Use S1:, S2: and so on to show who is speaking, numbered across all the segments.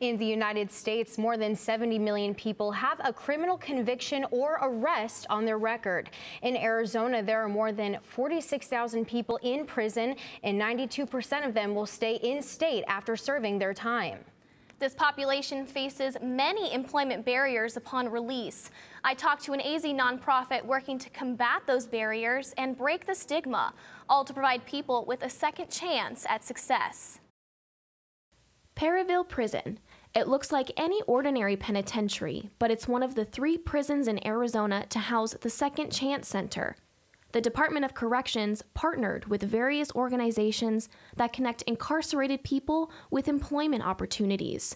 S1: In the United States, more than 70 million people have a criminal conviction or arrest on their record. In Arizona, there are more than 46,000 people in prison, and 92% of them will stay in state after serving their time.
S2: This population faces many employment barriers upon release. I talked to an AZ nonprofit working to combat those barriers and break the stigma, all to provide people with a second chance at success.
S3: Perryville Prison. It looks like any ordinary penitentiary, but it's one of the 3 prisons in Arizona to house the Second Chance Center. The Department of Corrections partnered with various organizations that connect incarcerated people with employment opportunities.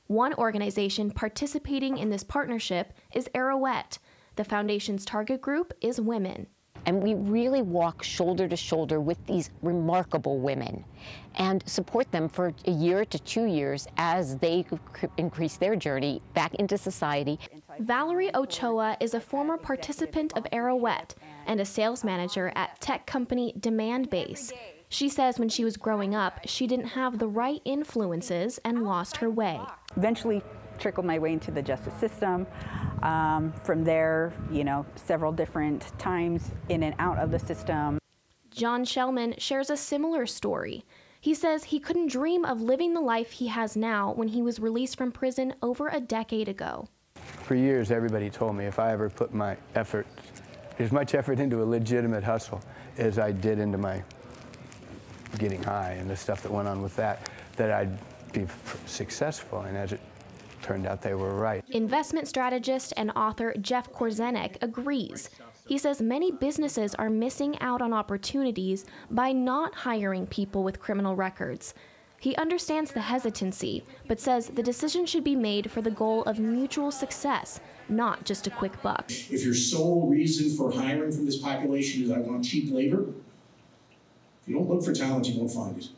S3: One organization participating in this partnership is Arrowette. The foundation's target group is women.
S4: And we really walk shoulder to shoulder with these remarkable women and support them for a year to 2 years as they increase their journey back into society.
S3: Valerie Ochoa is a former participant of Arrowette and a sales manager at tech company Demand Base. She says when she was growing up, she didn't have the right influences and lost her way.
S5: Eventually trickled my way into the justice system. From there, several different times in and out of the system.
S3: John Shellman shares a similar story. He says he couldn't dream of living the life he has now when he was released from prison over a decade ago.
S6: For years, everybody told me if I ever put my effort, as much effort into a legitimate hustle as I did into my getting high and the stuff that went on with that I'd be successful. And as it turned out, they were right.
S3: Investment strategist and author Jeff Korzenek agrees. He says many businesses are missing out on opportunities by not hiring people with criminal records. He understands the hesitancy, but says the decision should be made for the goal of mutual success, not just a quick buck.
S7: If your sole reason for hiring from this population is I want cheap labor, if you don't look for talent, you won't find it.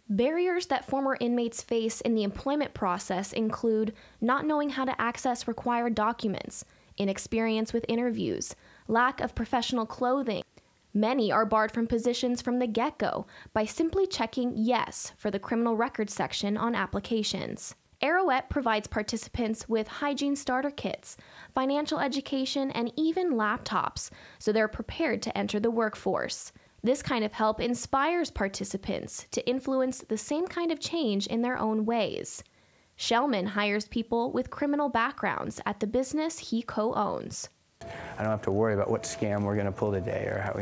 S3: Barriers that former inmates face in the employment process include not knowing how to access required documents, inexperience with interviews, lack of professional clothing. Many are barred from positions from the get-go by simply checking yes for the criminal records section on applications. Arrowette provides participants with hygiene starter kits, financial education, and even laptops, so they're prepared to enter the workforce. This kind of help inspires participants to influence the same kind of change in their own ways. Shellman hires people with criminal backgrounds at the business he co-owns.
S6: I don't have to worry about what scam we're going to pull today, or how,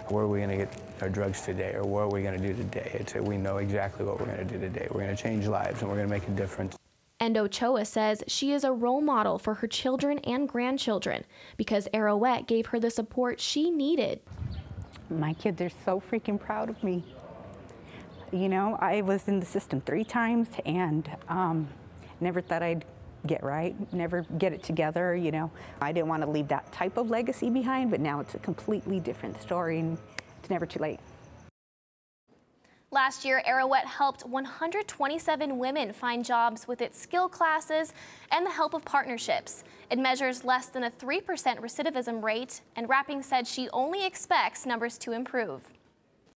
S6: where are we going to get our drugs today, or what are we going to do today. We know exactly what we're going to do today. We're going to change lives, and we're going to make a difference.
S3: And Ochoa says she is a role model for her children and grandchildren because Arrowette gave her the support she needed.
S5: My kids are so freaking proud of me. I was in the system 3 times and never thought I'd get right, never get it together, I didn't want to leave that type of legacy behind, but now it's a completely different story and it's never too late.
S2: Last year, Arrowette helped 127 women find jobs with its skill classes and the help of partnerships. It measures less than a 3% recidivism rate, and Rapping said she only expects numbers to improve.